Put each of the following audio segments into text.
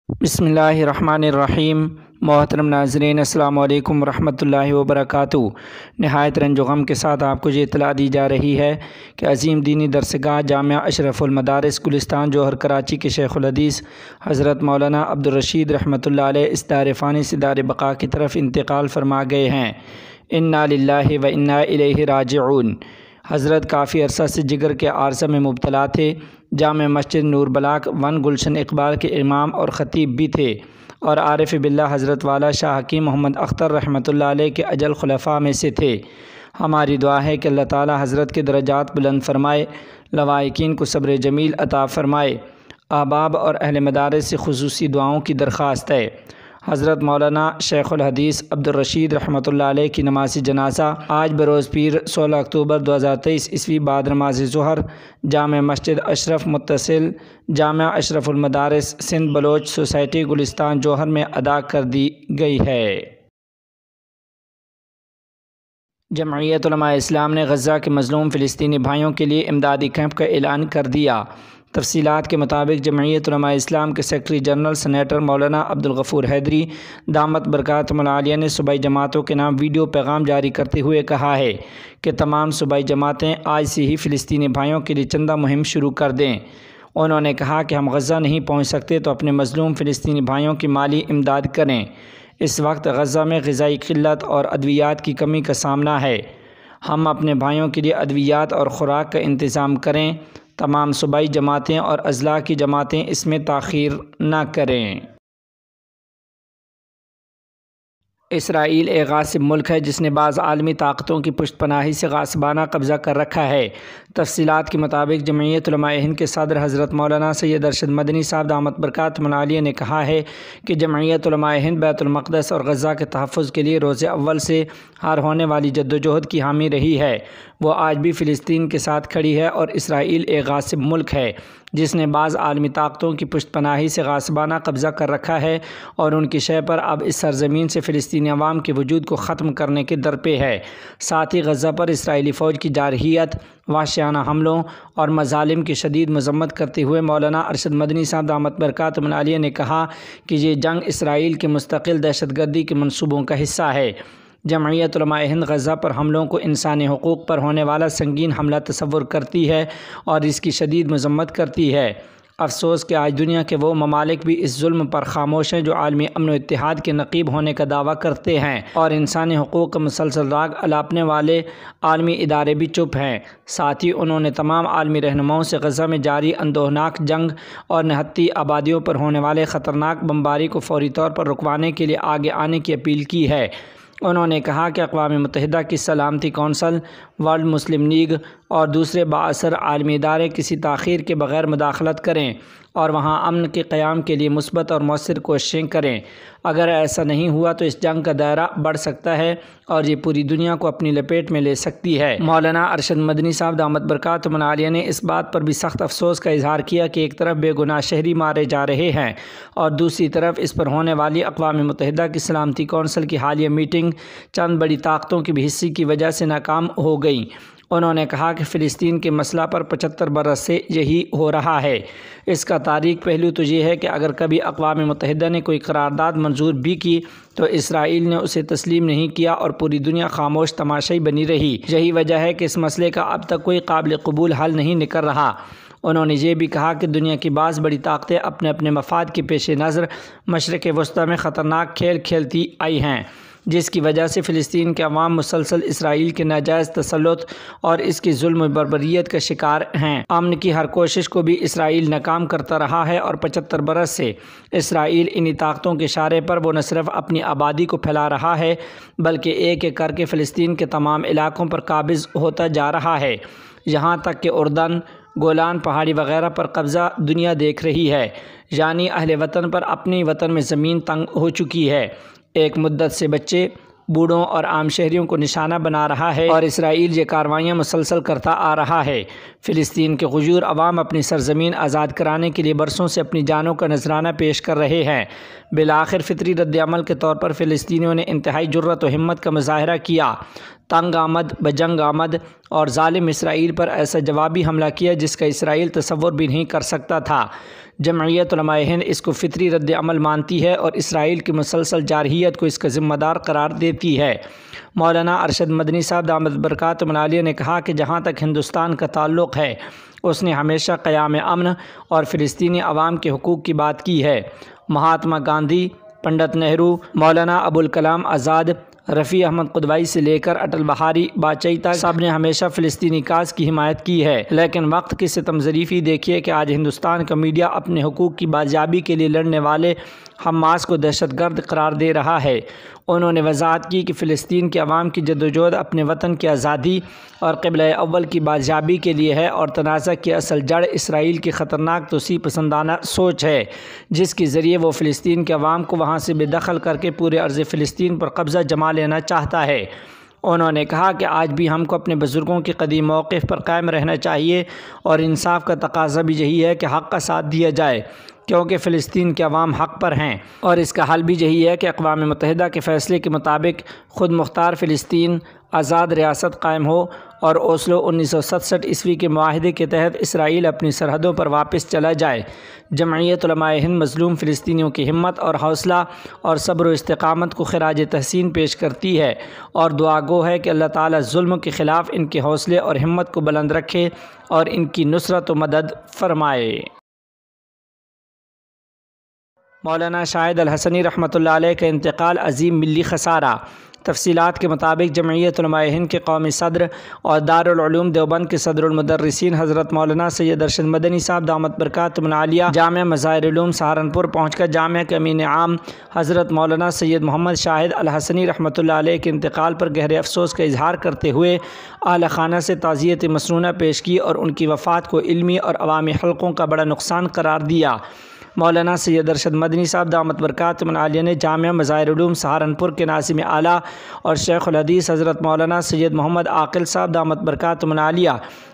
بسم اللہ الرحمن الرحیم۔ محترم ناظرین، السلام علیکم ورحمۃ اللہ وبرکاتہ۔ نہایت رنج و غم کے ساتھ آپ کو یہ اطلاع دی جا رہی ہے کہ عظیم دینی درسگاہ جامعہ اشرف المدارس گلستان جوہر کراچی کے شیخ الحدیث حضرت مولانا عبدالرشید رحمۃ اللہ علیہ اس دار فانی سے دار بقا کی طرف انتقال فرما گئے ہیں۔ انا للہ و انا الیہ راجعون۔ حضرت کافی عرصہ سے جگر کے عارضہ میں مبتلا تھے۔ جامع مسجد نور بلاک 1 گلشن اقبال کے امام اور خطیب بھی تھے اور عارف باللہ حضرت والا شاہ حکیم محمد اختر رحمۃ اللہ علیہ کے اجل خلفاء میں سے تھے۔ ہماری دعا ہے کہ اللہ تعالی حضرت کے درجات بلند فرمائے، لوائقین کو صبر جمیل عطا فرمائے۔ احباب اور اہل مدارس سے خصوصی دعاؤں کی درخواست ہے۔ حضرت مولانا شیخ الحدیث عبدالرشید رحمۃ اللہ علیہ کی نماز جنازہ آج بروز پیر 16 اکتوبر 2023 عیسوی بعد نماز ظہر جامع مسجد اشرف متصل جامعہ اشرف المدارس سندھ بلوچ سوسائٹی گلستان جوہر میں ادا کر دی گئی ہے۔ جمعیت علماء اسلام نے غزہ کے مظلوم فلسطینی بھائیوں کے لیے امدادی کیمپ کا اعلان کر دیا۔ تفصیلات کے مطابق جمعیت علماء اسلام کے سیکرٹری جنرل سینیٹر مولانا عبدالغفور حیدری دامت برکاتہم العالیہ نے صوبائی جماعتوں کے نام ویڈیو پیغام جاری کرتے ہوئے کہا ہے کہ تمام صوبائی جماعتیں آج سے ہی فلسطینی بھائیوں کے لیے چندہ مہم شروع کر دیں۔ انہوں نے کہا کہ ہم غزہ نہیں پہنچ سکتے تو اپنے مظلوم فلسطینی بھائیوں کی مالی امداد کریں۔ اس وقت غزہ میں غذائی قلت اور ادویات کی کمی کا سامنا ہے۔ ہم اپنے بھائیوں کے لیے ادویات اور خوراک کا انتظام کریں۔ تمام صوبائی جماعتیں اور اضلاع کی جماعتیں اس میں تاخیر نہ کریں۔ اسرائیل ایک غاصب ملک ہے جس نے بعض عالمی طاقتوں کی پشت پناہی سے غاصبانہ قبضہ کر رکھا ہے۔ تفصیلات کے مطابق جمعیت علماء ہند کے صدر حضرت مولانا سید ارشد مدنی صاحب دامت برکاتہم العالیہ نے کہا ہے کہ جمعیت علماء ہند بیت المقدس اور غزہ کے تحفظ کے لیے روز اول سے ہر ہونے والی جدوجہد کی حامی رہی ہے۔ وہ آج بھی فلسطین کے ساتھ کھڑی ہے اور اسرائیل ایک غاصب ملک ہے جس نے بعض عالمی طاقتوں کی پشت پناہی سے غاصبانہ قبضہ کر رکھا ہے اور ان کی شے پر اب اس سرزمین سے فلسطینی عوام کے وجود کو ختم کرنے کے درپے ہے۔ ساتھ ہی غزہ پر اسرائیلی فوج کی جارحیت، وحشیانہ حملوں اور مظالم کی شدید مذمت کرتے ہوئے مولانا ارشد مدنی صاحب دامت برکاتہم العالیہ نے کہا کہ یہ جنگ اسرائیل کے مستقل دہشت گردی کے منصوبوں کا حصہ ہے۔ جمعیت علماء ہند غزہ پر حملوں کو انسانی حقوق پر ہونے والا سنگین حملہ تصور کرتی ہے اور اس کی شدید مذمت کرتی ہے۔ افسوس کہ آج دنیا کے وہ ممالک بھی اس ظلم پر خاموش ہیں جو عالمی امن و اتحاد کے نقیب ہونے کا دعویٰ کرتے ہیں، اور انسانی حقوق کا مسلسل راگ الاپنے والے عالمی ادارے بھی چپ ہیں۔ ساتھ ہی انہوں نے تمام عالمی رہنماؤں سے غزہ میں جاری اندوہناک جنگ اور نہتی آبادیوں پر ہونے والے خطرناک بمباری کو فوری طور پر رکوانے کے لیے آگے آنے کی اپیل کی ہے۔ انہوں نے کہا کہ اقوام متحدہ کی سلامتی کونسل، ورلڈ مسلم لیگ اور دوسرے بااثر عالمی ادارے کسی تاخیر کے بغیر مداخلت کریں اور وہاں امن کے قیام کے لیے مثبت اور مؤثر کوششیں کریں۔ اگر ایسا نہیں ہوا تو اس جنگ کا دائرہ بڑھ سکتا ہے اور یہ پوری دنیا کو اپنی لپیٹ میں لے سکتی ہے۔ مولانا ارشد مدنی صاحب دامت برکاتہم العالیہ نے اس بات پر بھی سخت افسوس کا اظہار کیا کہ ایک طرف بے گناہ شہری مارے جا رہے ہیں اور دوسری طرف اس پر ہونے والی اقوام متحدہ کی سلامتی کونسل کی حالیہ میٹنگ چند بڑی طاقتوں کی بحثی کی وجہ سے ناکام ہو گئی۔ انہوں نے کہا کہ فلسطین کے مسئلہ پر 75 برس سے یہی ہو رہا ہے۔ اس کا تاریخی پہلو تو یہ ہے کہ اگر کبھی اقوام متحدہ نے کوئی قرارداد منظور بھی کی تو اسرائیل نے اسے تسلیم نہیں کیا اور پوری دنیا خاموش تماشائی بنی رہی۔ یہی وجہ ہے کہ اس مسئلے کا اب تک کوئی قابل قبول حل نہیں نکل رہا۔ انہوں نے یہ بھی کہا کہ دنیا کی بعض بڑی طاقتیں اپنے اپنے مفاد کے پیش نظر مشرق وسطیٰ میں خطرناک کھیل کھیلتی آئی ہیں، جس کی وجہ سے فلسطین کے عوام مسلسل اسرائیل کے ناجائز تسلط اور اس کی ظلم و بربریت کا شکار ہیں۔ امن کی ہر کوشش کو بھی اسرائیل ناکام کرتا رہا ہے اور 75 برس سے اسرائیل انہی طاقتوں کے اشارے پر وہ نہ صرف اپنی آبادی کو پھیلا رہا ہے بلکہ ایک ایک کر کے فلسطین کے تمام علاقوں پر قابض ہوتا جا رہا ہے، یہاں تک کہ اردن، گولان پہاڑی وغیرہ پر قبضہ دنیا دیکھ رہی ہے۔ یعنی اہل وطن پر اپنی وطن میں زمین تنگ ہو چکی ہے۔ ایک مدت سے بچے، بوڑھوں اور عام شہریوں کو نشانہ بنا رہا ہے اور اسرائیل یہ کارروائیاں مسلسل کرتا آ رہا ہے۔ فلسطین کے غیور عوام اپنی سرزمین آزاد کرانے کے لیے برسوں سے اپنی جانوں کا نذرانہ پیش کر رہے ہیں۔ بالآخر فطری رد عمل کے طور پر فلسطینیوں نے انتہائی جرأت و ہمت کا مظاہرہ کیا۔ تنگ آمد بجنگ آمد اور ظالم اسرائیل پر ایسا جوابی حملہ کیا جس کا اسرائیل تصور بھی نہیں کر سکتا تھا۔ جمعیت علماء ہند اس کو فطری رد عمل مانتی ہے اور اسرائیل کی مسلسل جارحیت کو اس کا ذمہ دار قرار دیتی ہے۔ مولانا ارشد مدنی صاحب دامت برکاتہم العالیہ نے کہا کہ جہاں تک ہندوستان کا تعلق ہے اس نے ہمیشہ قیام امن اور فلسطینی عوام کے حقوق کی بات کی ہے۔ مہاتما گاندھی، پنڈت نہرو، مولانا ابوالکلام آزاد، رفیع احمد قدوائی سے لے کر اٹل بہاری واجپئی تک سب نے ہمیشہ فلسطینی کاز کی حمایت کی ہے، لیکن وقت کی ستم ظریفی دیکھیے کہ آج ہندوستان کا میڈیا اپنے حقوق کی بازیابی کے لیے لڑنے والے حماس کو دہشت گرد قرار دے رہا ہے۔ انہوں نے وضاحت کی کہ فلسطین کے عوام کی جدوجہد اپنے وطن کی آزادی اور قبلہ اول کی بازیابی کے لیے ہے اور تنازع کی اصل جڑ اسرائیل کی خطرناک توسیع پسندانہ سوچ ہے، جس کے ذریعے وہ فلسطین کے عوام کو وہاں سے بے دخل کر کے پورے ارض فلسطین پر قبضہ جما لینا چاہتا ہے۔ انہوں نے کہا کہ آج بھی ہم کو اپنے بزرگوں کے قدیم موقف پر قائم رہنا چاہیے اور انصاف کا تقاضا بھی یہی ہے کہ حق کا ساتھ دیا جائے، کیونکہ فلسطین کے عوام حق پر ہیں، اور اس کا حل بھی یہی ہے کہ اقوام متحدہ کے فیصلے کے مطابق خود مختار فلسطین آزاد ریاست قائم ہو اور اوسلو 1967 عیسوی کے معاہدے کے تحت اسرائیل اپنی سرحدوں پر واپس چلا جائے۔ جمعیت علماء ہند مظلوم فلسطینیوں کی ہمت اور حوصلہ اور صبر و استقامت کو خراج تحسین پیش کرتی ہے اور دعا گو ہے کہ اللہ تعالیٰ ظلم کے خلاف ان کے حوصلے اور ہمت کو بلند رکھے اور ان کی نصرت و مدد فرمائے۔ مولانا شاہد الحسنی رحمۃ اللہ علیہ کا انتقال عظیم ملی خسارہ۔ تفصیلات کے مطابق جمعیت علماء ہند کے قومی صدر اور دارالعلوم دیوبند کے صدر المدرسین حضرت مولانا سید ارشد مدنی صاحب دامت برکاتہم العالیہ جامعہ مظاہر علوم سہارنپور پہنچ کر جامعہ کے امین عام حضرت مولانا سید محمد شاہد الحسنی رحمۃ اللہ علیہ کے انتقال پر گہرے افسوس کا اظہار کرتے ہوئے اہل خانہ سے تعزیت مسنونہ پیش کی اور ان کی وفات کو علمی اور عوامی حلقوں کا بڑا نقصان قرار دیا۔ مولانا سید ارشد مدنی صاحب دامت برکاتہم العالیہ نے جامعہ مظاہر علوم سہارنپور کے ناظم اعلیٰ اور شیخ الحدیث حضرت مولانا سید محمد عاقل صاحب دامت برکاتہم العالیہ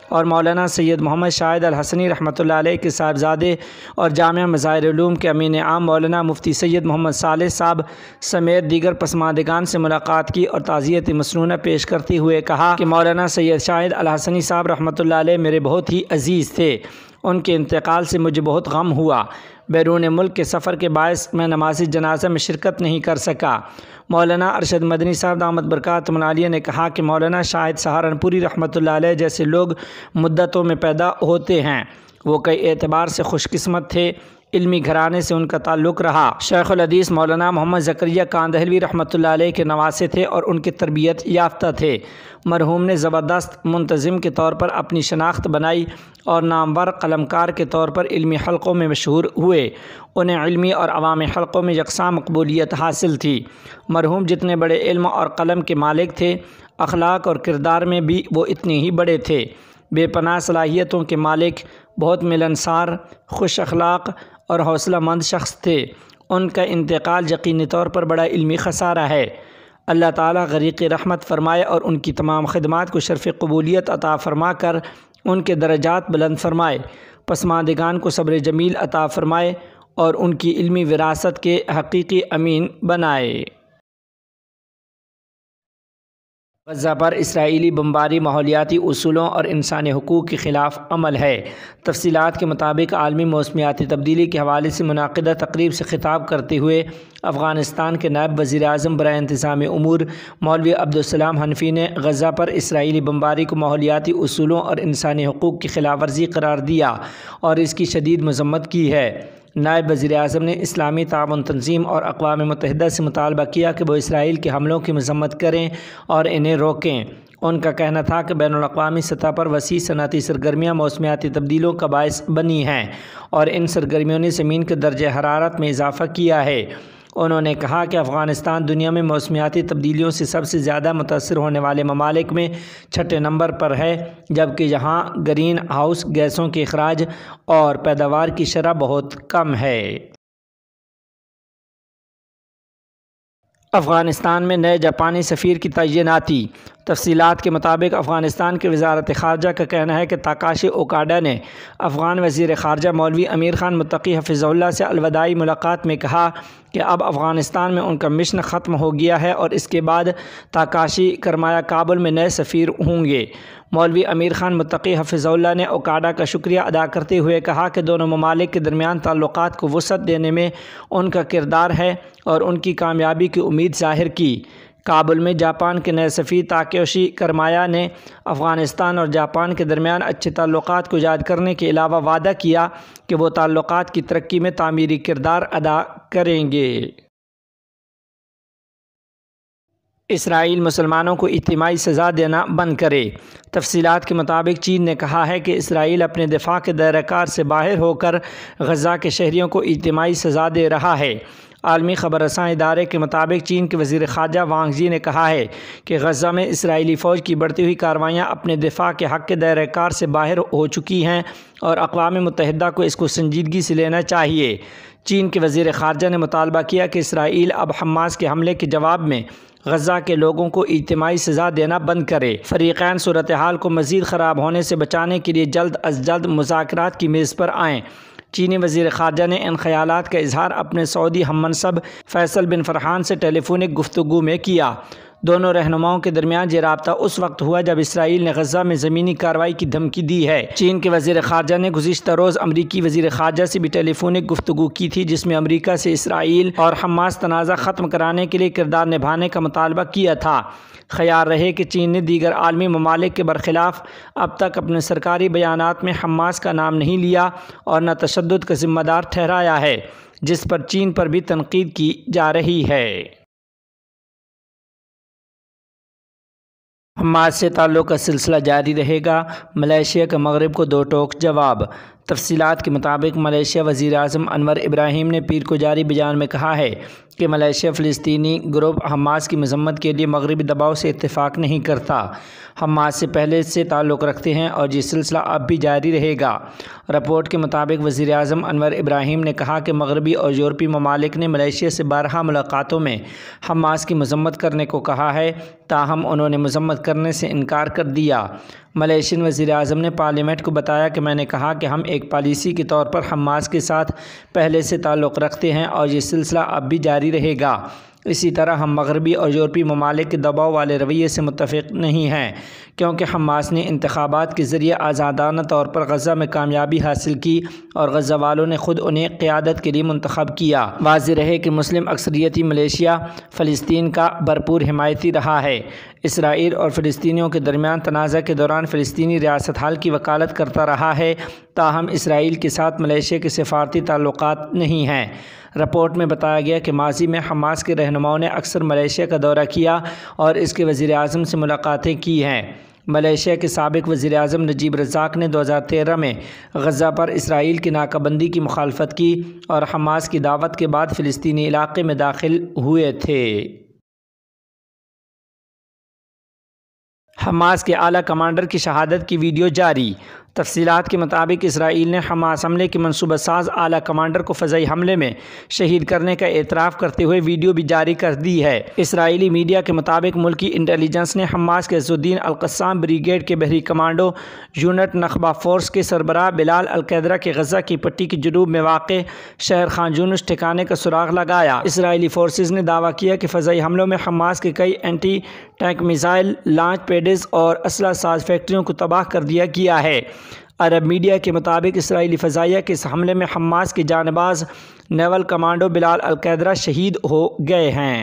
اور مولانا سید محمد شاہد الحسنی رحمۃ اللہ علیہ کے صاحبزادے اور جامعہ مظاہر علوم کے امین عام مولانا مفتی سید محمد صالح صاحب سمیت دیگر پسماندگان سے ملاقات کی اور تعزیت مسنونہ پیش کرتے ہوئے کہا کہ مولانا سید شاہد الحسنی صاحب رحمۃ اللہ علیہ میرے بہت ہی عزیز تھے، ان کے انتقال سے مجھے بہت غم ہوا۔ بیرون ملک کے سفر کے باعث میں نماز جنازہ میں شرکت نہیں کر سکا۔ مولانا ارشد مدنی صاحب دامت برکاتہم العالیہ نے کہا کہ مولانا شاہد سہارنپوری رحمۃ اللہ علیہ جیسے لوگ مدتوں میں پیدا ہوتے ہیں، وہ کئی اعتبار سے خوش قسمت تھے۔ علمی گھرانے سے ان کا تعلق رہا۔ شیخ الحدیث مولانا محمد زکریہ کاندہلوی رحمۃ اللہ علیہ کے نواسے تھے اور ان کی تربیت یافتہ تھے۔ مرحوم نے زبردست منتظم کے طور پر اپنی شناخت بنائی اور نامور قلمکار کے طور پر علمی حلقوں میں مشہور ہوئے۔ انہیں علمی اور عوامی حلقوں میں یکساں مقبولیت حاصل تھی۔ مرحوم جتنے بڑے علم اور قلم کے مالک تھے، اخلاق اور کردار میں بھی وہ اتنے ہی بڑے تھے۔ بے پناہ صلاحیتوں کے مالک، بہت ملنسار، خوش اخلاق اور حوصلہ مند شخص تھے۔ ان کا انتقال یقینی طور پر بڑا علمی خسارہ ہے۔ اللہ تعالیٰ غریق رحمت فرمائے اور ان کی تمام خدمات کو شرف قبولیت عطا فرما کر ان کے درجات بلند فرمائے، پسماندگان کو صبر جمیل عطا فرمائے اور ان کی علمی وراثت کے حقیقی امین بنائے۔ غزہ پر اسرائیلی بمباری ماحولیاتی اصولوں اور انسانی حقوق کے خلاف عمل ہے۔ تفصیلات کے مطابق عالمی موسمیاتی تبدیلی کے حوالے سے منعقدہ تقریب سے خطاب کرتے ہوئے افغانستان کے نائب وزیر اعظم برائے انتظامی امور مولوی عبدالسلام حنفی نے غزہ پر اسرائیلی بمباری کو ماحولیاتی اصولوں اور انسانی حقوق کی خلاف ورزی قرار دیا اور اس کی شدید مذمت کی ہے۔ نائب وزیر اعظم نے اسلامی تعاون تنظیم اور اقوام متحدہ سے مطالبہ کیا کہ وہ اسرائیل کے حملوں کی مذمت کریں اور انہیں روکیں۔ ان کا کہنا تھا کہ بین الاقوامی سطح پر وسیع صنعتی سرگرمیاں موسمیاتی تبدیلیوں کا باعث بنی ہیں اور ان سرگرمیوں نے زمین کے درجہ حرارت میں اضافہ کیا ہے۔ انہوں نے کہا کہ افغانستان دنیا میں موسمیاتی تبدیلیوں سے سب سے زیادہ متاثر ہونے والے ممالک میں 6 نمبر پر ہے، جبکہ یہاں گرین ہاؤس گیسوں کے اخراج اور پیداوار کی شرح بہت کم ہے۔ افغانستان میں نئے جاپانی سفیر کی تعیناتی۔ تفصیلات کے مطابق افغانستان کی وزارت خارجہ کا کہنا ہے کہ تاکاشی اوکاڈا نے افغان وزیر خارجہ مولوی امیر خان متقی حفظہ اللہ سے الوداعی ملاقات میں کہا کہ اب افغانستان میں ان کا مشن ختم ہو گیا ہے اور اس کے بعد تاکاشی کرمایا کابل میں نئے سفیر ہوں گے۔ مولوی امیر خان متقی حفظہ اللہ نے اوکاڈا کا شکریہ ادا کرتے ہوئے کہا کہ دونوں ممالک کے درمیان تعلقات کو وسعت دینے میں ان کا کردار ہے اور ان کی کامیابی کی امید ظاہر کی۔ کابل میں جاپان کے نئے سفیر تاکیوشی کرمایا نے افغانستان اور جاپان کے درمیان اچھے تعلقات کو ایجاد کرنے کے علاوہ وعدہ کیا کہ وہ تعلقات کی ترقی میں تعمیری کردار ادا کریں گے۔ اسرائیل مسلمانوں کو اجتماعی سزا دینا بند کرے۔ تفصیلات کے مطابق چین نے کہا ہے کہ اسرائیل اپنے دفاع کے دائرہ کار سے باہر ہو کر غزہ کے شہریوں کو اجتماعی سزا دے رہا ہے۔ عالمی خبر رساں ادارے کے مطابق چین کے وزیر خارجہ وانگ ژی نے کہا ہے کہ غزہ میں اسرائیلی فوج کی بڑھتی ہوئی کارروائیاں اپنے دفاع کے حق کے دائرہ کار سے باہر ہو چکی ہیں اور اقوام متحدہ کو اس کو سنجیدگی سے لینا چاہیے۔ چین کے وزیر خارجہ نے مطالبہ کیا کہ اسرائیل اب حماس کے حملے کے جواب میں غزہ کے لوگوں کو اجتماعی سزا دینا بند کرے۔ فریقین صورتحال کو مزید خراب ہونے سے بچانے کے لیے جلد از جلد مذاکرات کی میز پر آئیں۔ چینی وزیر خارجہ نے ان خیالات کا اظہار اپنے سعودی ہم منصب فیصل بن فرحان سے ٹیلی فونک گفتگو میں کیا۔ دونوں رہنماؤں کے درمیان یہ رابطہ اس وقت ہوا جب اسرائیل نے غزہ میں زمینی کارروائی کی دھمکی دی ہے۔ چین کے وزیر خارجہ نے گزشتہ روز امریکی وزیر خارجہ سے بھی ٹیلی فونک گفتگو کی تھی، جس میں امریکہ سے اسرائیل اور حماس تنازع ختم کرانے کے لیے کردار نبھانے کا مطالبہ کیا تھا۔ خیال رہے کہ چین نے دیگر عالمی ممالک کے برخلاف اب تک اپنے سرکاری بیانات میں حماس کا نام نہیں لیا اور نہ تشدد کا ذمہ دار ٹھہرایا ہے، جس پر چین پر بھی تنقید کی جا رہی ہے۔ حماس سے تعلق کا سلسلہ جاری رہے گا، ملائیشیا کا مغرب کو دو ٹوک جواب۔ تفصیلات کے مطابق ملائیشیا وزیر اعظم انور ابراہیم نے پیر کو جاری بیان میں کہا ہے کہ ملائیشیا فلسطینی گروپ حماس کی مذمت کے لیے مغربی دباؤ سے اتفاق نہیں کرتا، حماس سے پہلے سے تعلق رکھتے ہیں اور یہ سلسلہ اب بھی جاری رہے گا۔ رپورٹ کے مطابق وزیر اعظم انور ابراہیم نے کہا کہ مغربی اور یورپی ممالک نے ملائیشیا سے بارہا ملاقاتوں میں حماس کی مذمت کرنے کو کہا ہے، تاہم انہوں نے مذمت کرنے سے انکار کر دیا۔ ملائیشین وزیر اعظم نے پارلیمنٹ کو بتایا کہ میں نے کہا کہ ہم ایک پالیسی کے طور پر حماس کے ساتھ پہلے سے تعلق رکھتے ہیں اور یہ سلسلہ اب بھی جاری رہے گا۔ اسی طرح ہم مغربی اور یورپی ممالک کے دباؤ والے رویے سے متفق نہیں ہیں، کیونکہ حماس نے انتخابات کے ذریعے آزادانہ طور پر غزہ میں کامیابی حاصل کی اور غزہ والوں نے خود انہیں قیادت کے لیے منتخب کیا۔ واضح رہے کہ مسلم اکثریتی ملائیشیا فلسطین کا بھرپور حمایتی رہا ہے۔ اسرائیل اور فلسطینیوں کے درمیان تنازع کے دوران فلسطینی ریاست حل کی وکالت کرتا رہا ہے، تاہم اسرائیل کے ساتھ ملائیشیا کے سفارتی تعلقات نہیں ہیں۔ رپورٹ میں بتایا گیا کہ ماضی میں حماس کے رہنماؤں نے اکثر ملائیشیا کا دورہ کیا اور اس کے وزیر اعظم سے ملاقاتیں کی ہیں۔ ملائیشیا کے سابق وزیر اعظم نجیب رزاق نے 2013 میں غزہ پر اسرائیل کی ناکہ بندی کی مخالفت کی اور حماس کی دعوت کے بعد فلسطینی علاقے میں داخل ہوئے تھے۔ حماس کے اعلیٰ کمانڈر کی شہادت کی ویڈیو جاری۔ تفصیلات کے مطابق اسرائیل نے حماس حملے کے منصوبہ ساز اعلیٰ کمانڈر کو فضائی حملے میں شہید کرنے کا اعتراف کرتے ہوئے ویڈیو بھی جاری کر دی ہے۔ اسرائیلی میڈیا کے مطابق ملکی انٹیلیجنس نے حماس کے عز الدین القسام بریگیڈ کے بحری کمانڈو یونٹ نخبہ فورس کے سربراہ بلال القیدرہ کے غزہ کی پٹی کے جنوب میں واقع شہر خان یونس ٹھکانے کا سراغ لگایا۔ اسرائیلی فورسز نے دعویٰ کیا کہ فضائی حملوں میں حماس کے کئی anti tank missile launch pads اور اسلحہ ساز فیکٹریوں کو تباہ کر دیا گیا ہے۔ عرب میڈیا کے مطابق اسرائیلی فضائیہ کے اس حملے میں حماس کے جانباز نیول کمانڈو بلال القیدرہ شہید ہو گئے ہیں۔